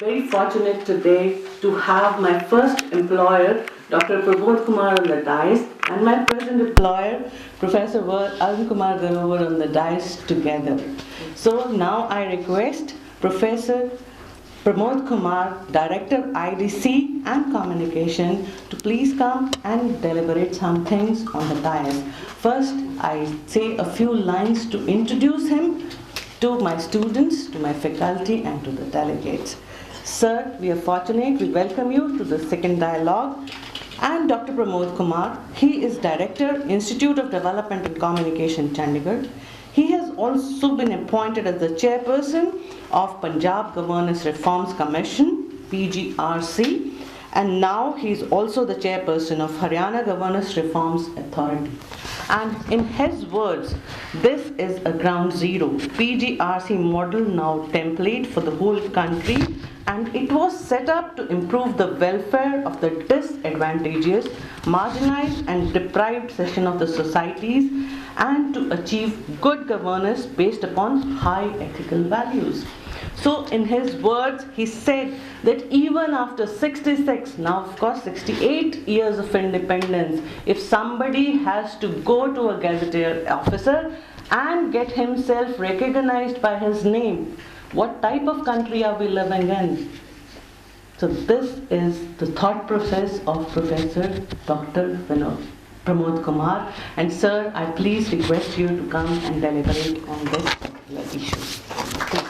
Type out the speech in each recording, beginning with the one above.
very fortunate today to have my first employer, Dr. Pramod Kumar on the dais, and my present employer, Professor Arun Kumar Garover on the dais together. So now I request Professor Pramod Kumar, Director IDC and Communication, to please come and deliberate some things on the dais. First, I say a few lines to introduce him to my students, to my faculty, and to the delegates. Sir, we are fortunate. We welcome you to the second dialogue. And Dr. Pramod Kumar, he is Director, Institute of Development and Communication, Chandigarh. He has also been appointed as the Chairperson of Punjab Governance Reforms Commission, PGRC, and now he is also the Chairperson of Haryana Governance Reforms Authority. And in his words, this is a ground zero, PGRC model now template for the whole country, and it was set up to improve the welfare of the disadvantaged, marginalized and deprived section of the societies and to achieve good governance based upon high ethical values. So in his words, he said that even after 66, now of course 68 years of independence, if somebody has to go to a gazetteer officer and get himself recognized by his name, what type of country are we living in? So this is the thought process of Professor Dr. Pramod Kumar. And sir, I please request you to come and deliberate on this particular issue. Please.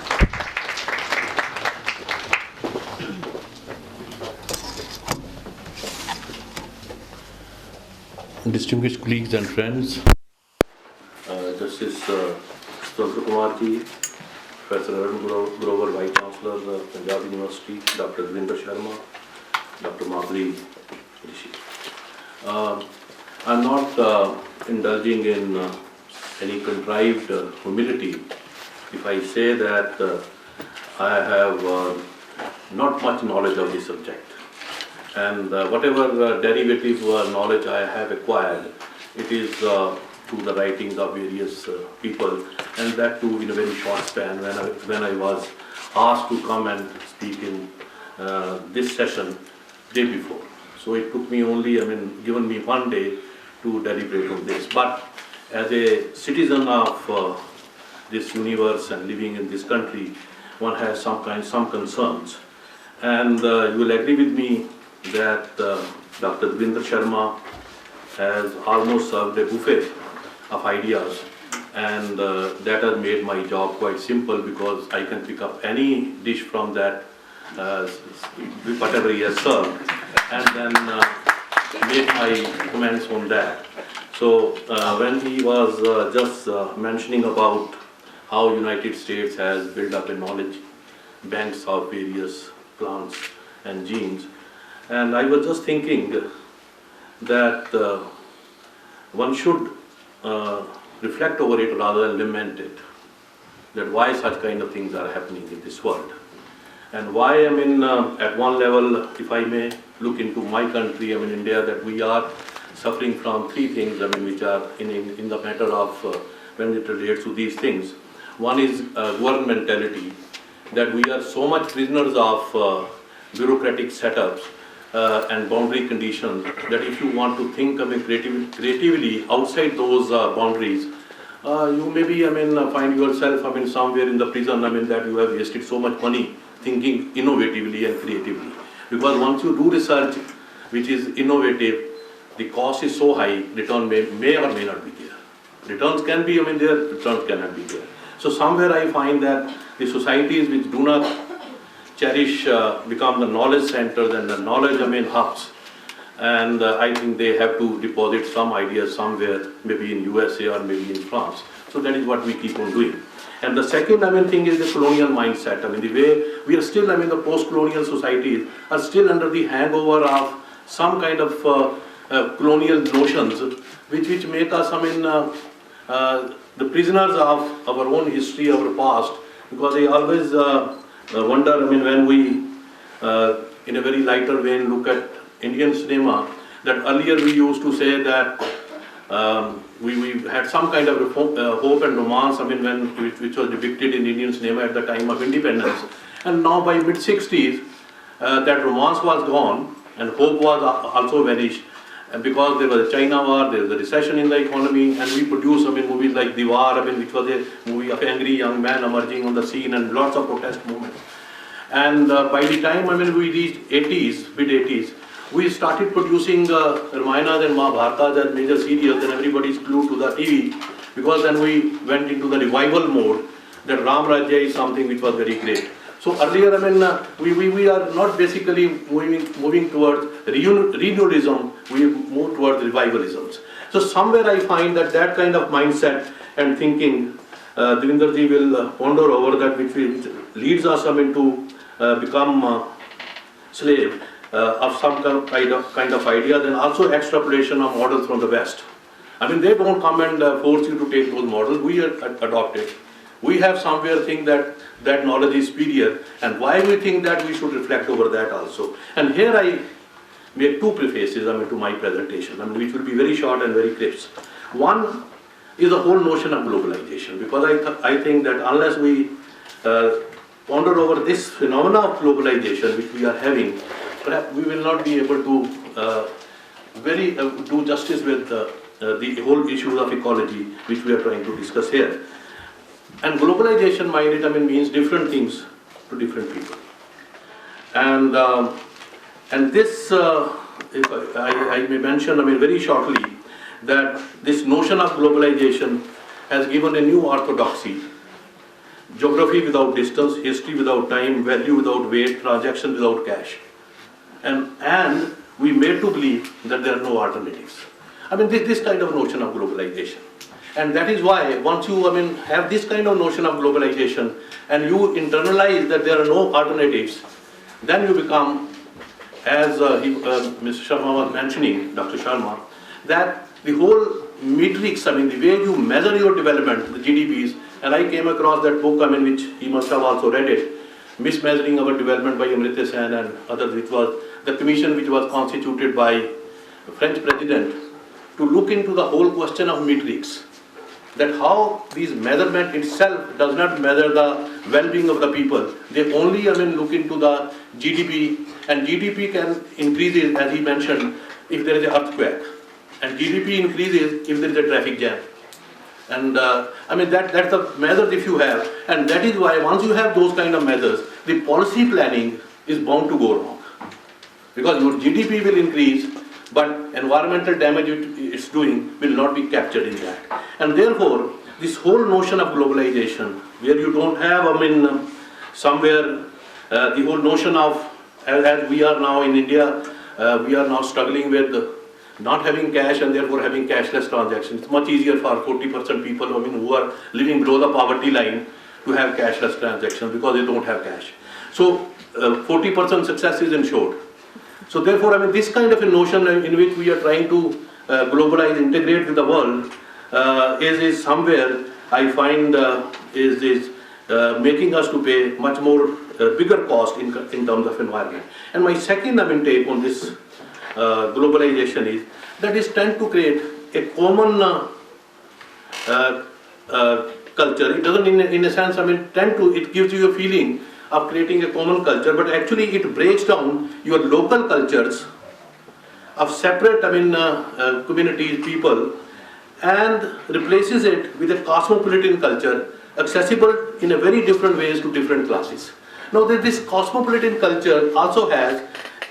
Distinguished colleagues and friends, Justice Dr. Kumar ji, Professor Arun Grover, Vice Chancellor, Punjab University, Dr. Devinder Sharma, Dr. Madhuri Rishi. I'm not indulging in any contrived humility if I say that I have not much knowledge of the subject. And whatever derivative knowledge I have acquired, it is through the writings of various people, and that too in a very short span when I was asked to come and speak in this session day before. So it took me only, given me one day to deliberate on this. But as a citizen of this universe and living in this country, one has some concerns. And you will agree with me that Dr. Devinder Sharma has almost served a buffet of ideas, and that has made my job quite simple because I can pick up any dish from that, whatever he has served, and then make my comments on that. So when he was just mentioning about how United States has built up a knowledge banks of various plants and genes, and I was just thinking that one should reflect over it rather than lament it, that why such kind of things are happening in this world. And why, at one level, if I may look into my country, India, that we are suffering from three things, which are in the matter of when it relates to these things. One is governmentality, that we are so much prisoners of bureaucratic setups and boundary conditions that if you want to think creatively outside those boundaries, you maybe find yourself somewhere in the prison that you have wasted so much money thinking innovatively and creatively. Because once you do research which is innovative, the cost is so high, return may or may not be there. Returns can be there, returns cannot be there. So somewhere I find that the societies which do not cherish become the knowledge centers and the knowledge hubs, and I think they have to deposit some ideas somewhere, maybe in USA or maybe in France. So that is what we keep on doing. And the second thing is the colonial mindset. The way we are still, the post-colonial societies are still under the hangover of some kind of colonial notions which make us the prisoners of our own history, our past, because they always wonder, when we, in a very lighter vein, look at Indian cinema, that earlier we used to say that we had some kind of hope and romance, which was depicted in Indian cinema at the time of independence. And now by mid-60s, that romance was gone and hope was also vanished. And because there was a China war, there was a recession in the economy, and we produced, movies like Diwar, which was a movie of angry young man emerging on the scene and lots of protest movements. And by the time, we reached 80s, mid-80s, we started producing Ramayanas and Mahabharatas as major serials, and everybody's glued to the TV, because then we went into the revival mode, that Ram Rajya is something which was very great. So earlier, we are not basically moving towards renewalism, we move towards revivalisms. So somewhere I find that kind of mindset and thinking, Devinderji will ponder over that, which leads us to become slave of some kind of ideas, and also extrapolation of models from the West. They don't come and force you to take those models, we adopt it. We have somewhere think that knowledge is superior, and why we think that we should reflect over that also. And here I make two prefaces to my presentation, which will be very short and very crisp. One is the whole notion of globalization, because I think that unless we ponder over this phenomena of globalization which we are having, perhaps we will not be able to do justice with the whole issues of ecology which we are trying to discuss here. And globalization, means different things to different people. And this, if I may mention, very shortly, that this notion of globalization has given a new orthodoxy. Geography without distance, history without time, value without weight, transaction without cash. And we made to believe that there are no alternatives. This kind of notion of globalization. And that is why once you have this kind of notion of globalization and you internalize that there are no alternatives, then you become, as Mr. Sharma was mentioning, Dr. Sharma, that the whole metrics, the way you measure your development, the GDPs, and I came across that book, which he must have also read it, Mismeasuring Our Development by Amartya Sen and others, which was the commission which was constituted by the French president to look into the whole question of metrics. That how these measurement itself does not measure the well-being of the people. They only look into the GDP, and GDP can increase, as he mentioned, if there is an earthquake, and GDP increases if there is a traffic jam. And that's the measures if you have, and that is why once you have those kind of measures, the policy planning is bound to go wrong, because your GDP will increase, but environmental damage it's doing will not be captured in that. And therefore, this whole notion of globalization, where you don't have, somewhere the whole notion of, as we are now in India, we are now struggling with not having cash and therefore having cashless transactions. It's much easier for 40% people who are living below the poverty line to have cashless transactions because they don't have cash. So 40% success is ensured. So therefore, this kind of a notion in which we are trying to globalize, integrate with the world, is somewhere I find is making us to pay much more bigger cost in terms of environment. And my second take on this globalization is that is tend to create a common culture. It doesn't, in a sense, tend to, it gives you a feeling of creating a common culture, but actually it breaks down your local cultures of separate communities, people, and replaces it with a cosmopolitan culture accessible in a very different ways to different classes. Now this cosmopolitan culture also has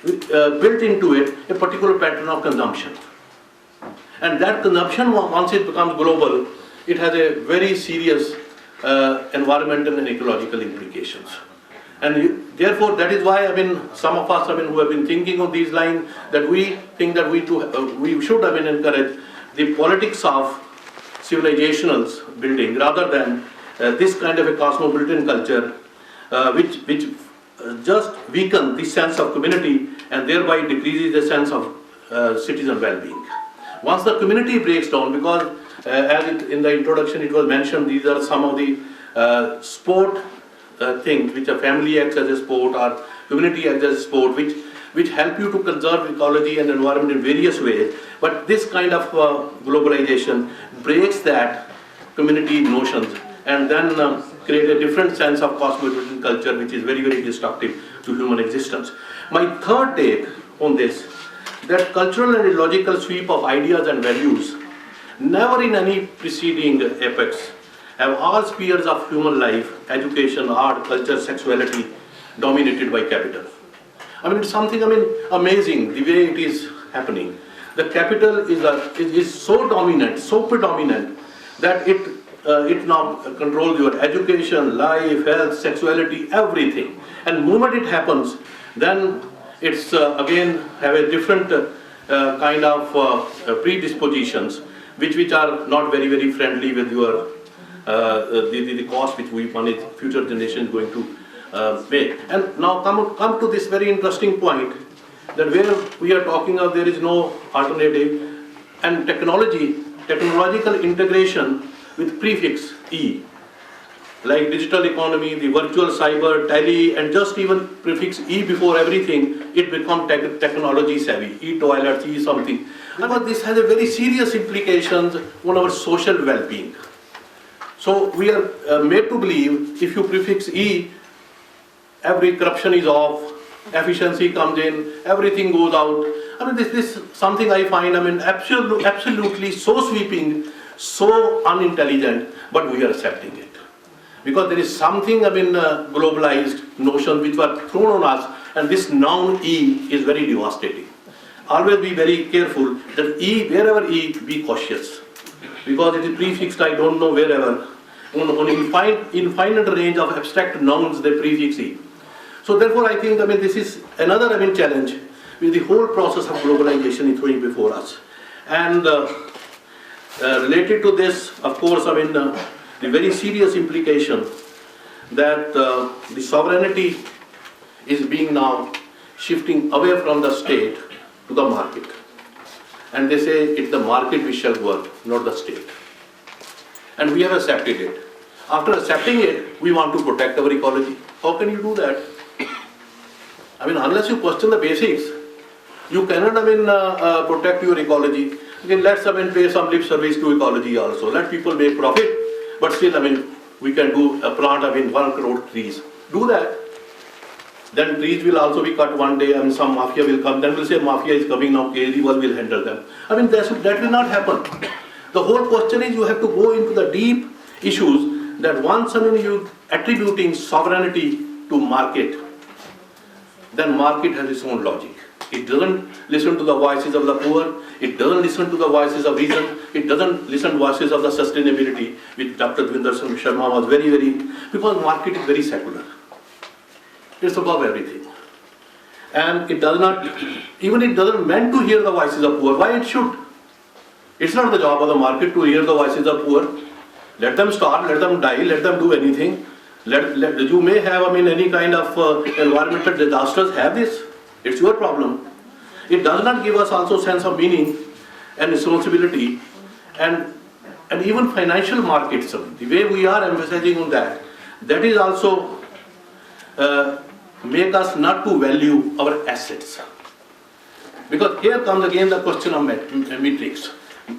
built into it a particular pattern of consumption, and that consumption, once it becomes global, it has a very serious environmental and ecological implications. And therefore, that is why some of us who have been thinking on these lines, that we think that we should encourage the politics of civilizational building rather than this kind of a cosmopolitan culture, which just weakens the sense of community and thereby decreases the sense of citizen well-being. Once the community breaks down, because as in the introduction it was mentioned, these are some of the sport things which a family acts as a sport or community acts as a sport, which help you to conserve ecology and environment in various ways. But this kind of globalization breaks that community notions, and then create a different sense of cosmopolitan culture which is very, very destructive to human existence. My third take on this, that cultural and ideological sweep of ideas and values, never in any preceding epochs have all spheres of human life, education, art, culture, sexuality, dominated by capital. I mean, it's something, amazing the way it is happening. The capital is so dominant, so predominant, that it now controls your education, life, health, sexuality, everything. And the moment it happens, then it's again have a different kind of predispositions, which are not very, very friendly with your the cost which we manage future generations going to make. And now come to this very interesting point, that where we are talking of there is no alternative, and technological integration with prefix E, like digital economy, the virtual cyber, tele, and just even prefix E before everything, it becomes technology savvy, e-toilets, e-something. But this has a very serious implications on our social well-being. So we are made to believe if you prefix E, every corruption is off, efficiency comes in, everything goes out. I mean, this is something I find, absolutely so sweeping, so unintelligent, but we are accepting it. Because there is something, globalized notion which were thrown on us, and this noun E is very devastating. Always be very careful that E, wherever E, be cautious. Because it is prefixed, I don't know wherever. On infinite range of abstract nouns, they prefix E. So therefore, I think, this is another, challenge with the whole process of globalization is throwing before us. And related to this, of course, the very serious implication that the sovereignty is being now shifting away from the state to the market. And they say it's the market which shall work, not the state. And we have accepted it. After accepting it, we want to protect our ecology. How can you do that? Unless you question the basics, you cannot protect your ecology. Then let's pay some lip service to ecology also. Let people make profit, but still we can do plant 1 crore trees. Do that. Then trees will also be cut one day, and some mafia will come. Then we'll say mafia is coming now, Kejriwal will handle them. That will not happen. The whole question is you have to go into the deep issues that once you attributing sovereignty to market, then market has its own logic. It doesn't listen to the voices of the poor, it doesn't listen to the voices of reason, it doesn't listen to voices of the sustainability, which Dr. Devinder Sharma was very, because market is very secular. It's above everything. And it does not, even it doesn't meant to hear the voices of poor. Why it should? It's not the job of the market to hear the voices of poor. Let them starve, let them die, let them do anything. You may have, any kind of environmental disasters, have this. It's your problem. It does not give us also sense of meaning and responsibility, and even financial markets. The way we are emphasizing on that is also make us not to value our assets. Because here comes again the question of metrics.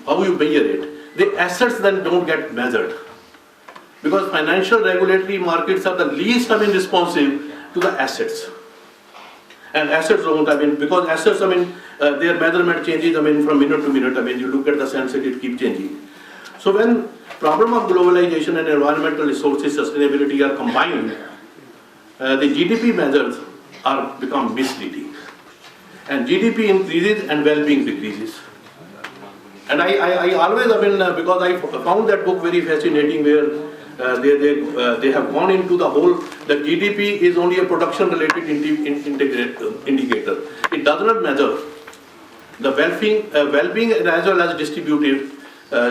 How you measure it? The assets then don't get measured. Because financial regulatory markets are the least responsive to the assets. And assets don't, because assets, their measurement changes, from minute to minute. You look at the sense it keeps changing. So when problem of globalization and environmental resources sustainability are combined, the GDP measures are become misleading. And GDP increases and well-being decreases. And I always, because I found that book very fascinating, where they have gone into the whole, the GDP is only a production-related indicator. It does not measure the well-being as well as distributive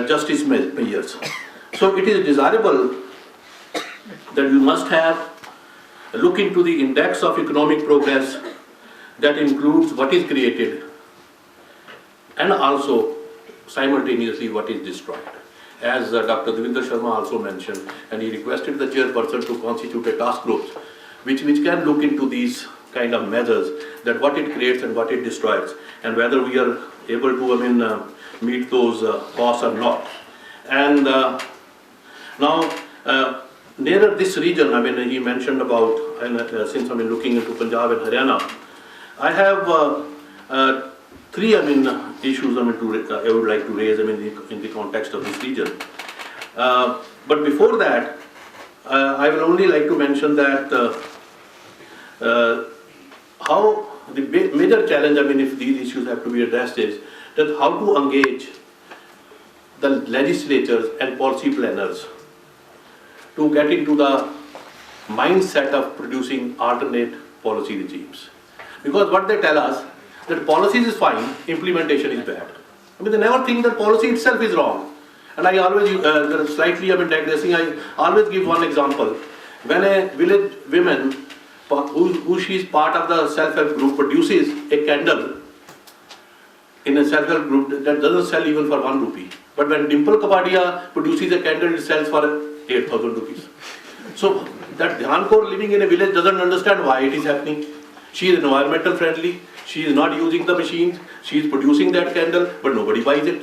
justice measures. So it is desirable that we must look into the index of economic progress that includes what is created and also simultaneously what is destroyed. As Dr. Devinder Sharma also mentioned, and he requested the chairperson to constitute a task group which can look into these kind of measures, that what it creates and what it destroys, and whether we are able to meet those costs or not. And now nearer this region, I mean, he mentioned about, and since I'm looking into Punjab and Haryana, I have three, I mean, issues I would like to raise, I mean, in the context of this region. But before that, I will only like to mention that how the major challenge, I mean, if these issues have to be addressed, is that how to engage the legislatures and policy planners to get into the mindset of producing alternate policy regimes. Because what they tell us, that policies is fine, implementation is bad. I mean, they never think that policy itself is wrong. And I always, slightly I mean digressing, I always give one example. When a village woman, who she is part of the self-help group, produces a candle in a self-help group that doesn't sell even for 1 rupee. But when Dimple Kapadia produces a candle, it sells for 8,000 rupees. So that Dhyankor living in a village doesn't understand why it is happening. She is environmental friendly, she is not using the machines, she is producing that candle, but nobody buys it.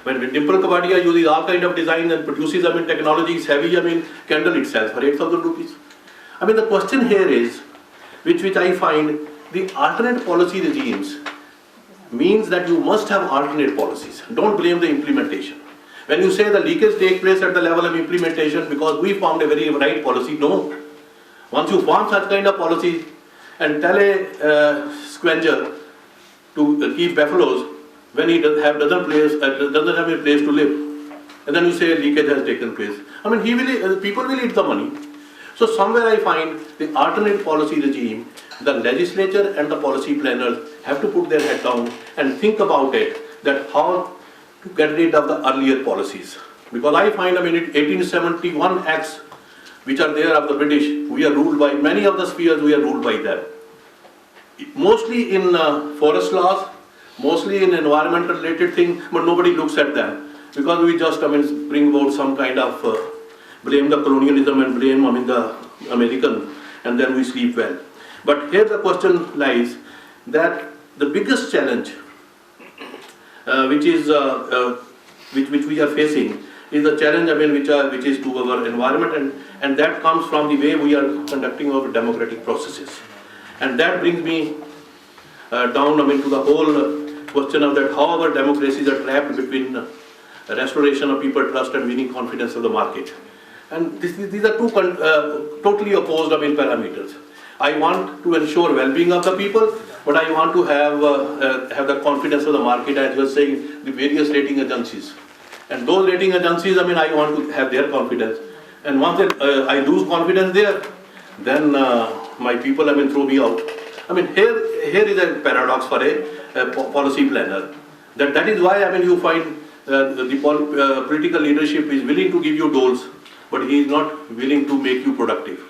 When Dimple Kapadia uses all kind of design and produces, I mean, technology is heavy, I mean, candle it sells for 8,000 rupees. I mean, the question here is, which I find, the alternate policy regimes means that you must have alternate policies. Don't blame the implementation. When you say the leakage takes place at the level of implementation because we formed a very right policy, no. Once you form such kind of policy and tell a squanger to keep buffaloes when he doesn't have a place to live, and then you say leakage has taken place. I mean, people will eat the money. So somewhere I find the alternate policy regime, the legislature and the policy planners have to put their head down and think about it, that how to get rid of the earlier policies. Because I find, I mean, 1871 acts which are there of the British, we are ruled by, many of the spheres we are ruled by them. Mostly in forest laws, mostly in environmental related things, but nobody looks at them. Because we just, I mean, bring about some kind of, blame the colonialism and blame, I mean, the American, and then we sleep well. But here the question lies that the biggest challenge which we are facing is the challenge, I mean, which is to our environment, and that comes from the way we are conducting our democratic processes. And that brings me down, I mean, to the whole question of that how our democracies are trapped between restoration of people trust and winning confidence of the market. And these are two totally opposed, I mean, parameters. I want to ensure well-being of the people, but I want to have the confidence of the market, as you were saying, the various rating agencies. And those rating agencies, I mean, I want to have their confidence. And once I lose confidence there, then my people, I mean, throw me out. I mean, here is a paradox for a policy planner. That is why, I mean, you find the political leadership is willing to give you doles, but he is not willing to make you productive.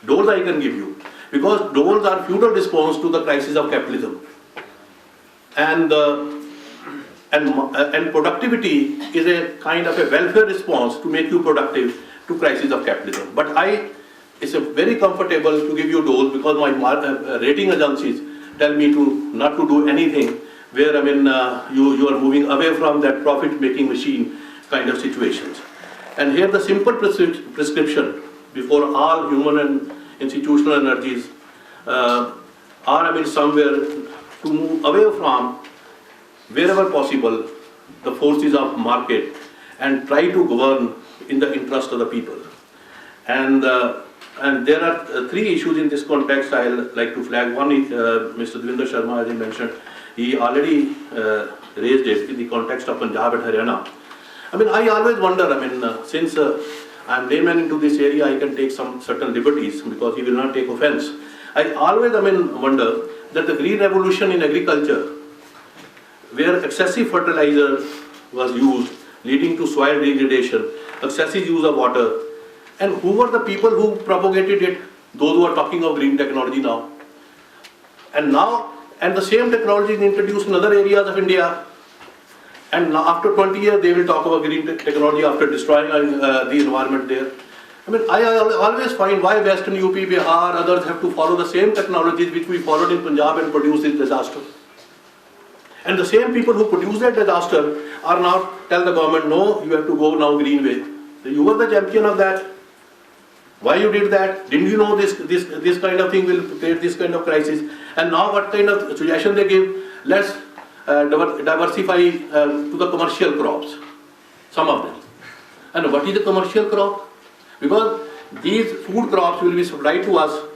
Doles I can give you, because doles are feudal response to the crisis of capitalism. And productivity is a kind of a welfare response to make you productive to crisis of capitalism. But it's very comfortable to give you doles because my rating agencies tell me not to do anything where, I mean, you are moving away from that profit-making machine kind of situations. And here the simple prescription before all human and institutional energies are, I mean, somewhere to move away from, wherever possible, the forces of market and try to govern in the interest of the people. And there are three issues in this context I'll like to flag. One is Mr. Devinder Sharma, as he mentioned, he already raised it in the context of Punjab and Haryana. I mean, I always wonder, I mean, since I'm layman into this area, I can take some certain liberties because he will not take offense. I always, I mean, wonder that the green revolution in agriculture, where excessive fertilizer was used, leading to soil degradation, excessive use of water, and who were the people who propagated it? Those who are talking of green technology now. And the same technology is introduced in other areas of India. And now after 20 years, they will talk about green technology after destroying the environment there. I mean, I always find why Western UP, Bihar, others have to follow the same technologies which we followed in Punjab and produce this disaster. And the same people who produce that disaster are now tell the government, no, you have to go now green way. So you were the champion of that. Why you did that? Didn't you know this kind of thing will create this kind of crisis? And now what kind of suggestion they give? Let's diversify to the commercial crops, some of them. And what is the commercial crop? Because these food crops will be supplied to us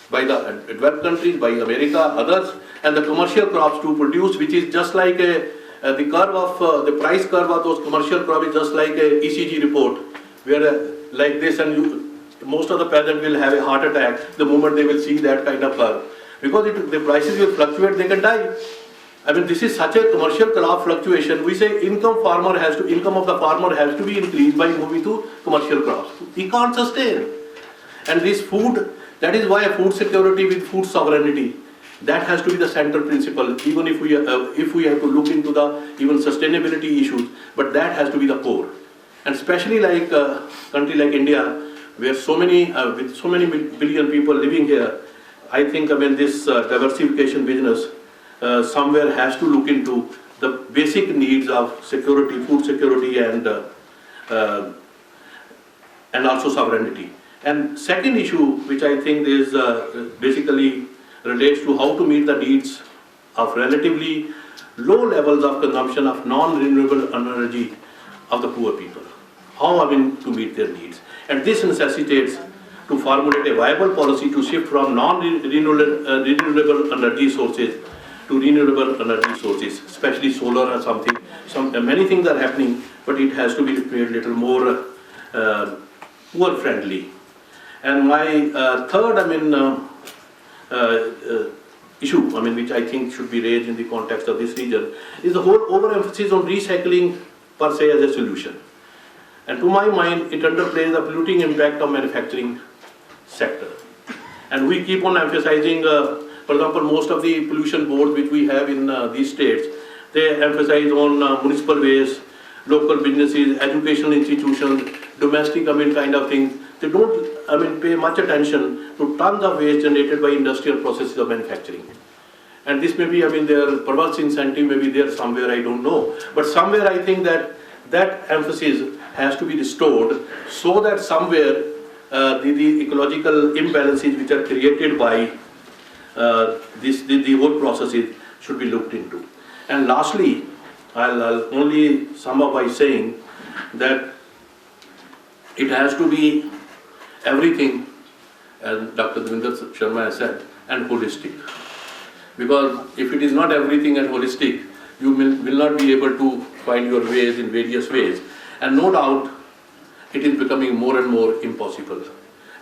by the developed countries, by America, others, and the commercial crops to produce, which is just like the curve of the price curve of those commercial crops is just like a ECG report, where like this, and most of the peasant will have a heart attack the moment they will see that kind of curve, because the prices will fluctuate, they can die. I mean, this is such a commercial crop fluctuation. We say income of the farmer has to be increased by moving to commercial crops. He can't sustain. And this food, that is why food security with food sovereignty, that has to be the central principle, even if we have to look into the even sustainability issues, but that has to be the core. And especially like a country like India, where so many with so many billion people living here, I think, I mean, this diversification business somewhere has to look into the basic needs of security, food security, and also sovereignty. And second issue, which I think is basically relates to how to meet the needs of relatively low levels of consumption of non-renewable energy of the poor people. How, I mean, to meet their needs. And this necessitates to formulate a viable policy to shift from non-renewable energy sources to renewable energy sources, especially solar or something. Many things are happening, but it has to be made a little more poor friendly. And my third, I mean, issue, I mean, which I think should be raised in the context of this region, is the whole overemphasis on recycling per se as a solution. And to my mind, it underplays the polluting impact of manufacturing sector. And we keep on emphasizing, for example, most of the pollution boards which we have in these states, they emphasize on municipal waste, local businesses, educational institutions, domestic, I mean, kind of things. They don't, I mean, pay much attention to tons of waste generated by industrial processes of manufacturing. And this may be, I mean, their perverse incentive may be there somewhere, I don't know. But somewhere I think that that emphasis has to be restored so that somewhere the ecological imbalances which are created by the whole processes should be looked into. And lastly, I'll only sum up by saying that it has to be everything, as Dr. Devinder Sharma has said, and holistic. Because if it is not everything and holistic, you will not be able to find your ways in various ways. And no doubt, it is becoming more and more impossible.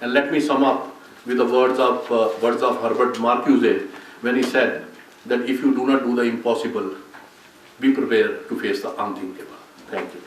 And let me sum up with the words of Herbert Marcuse, when he said that if you do not do the impossible, be prepared to face the unthinkable. Thank you.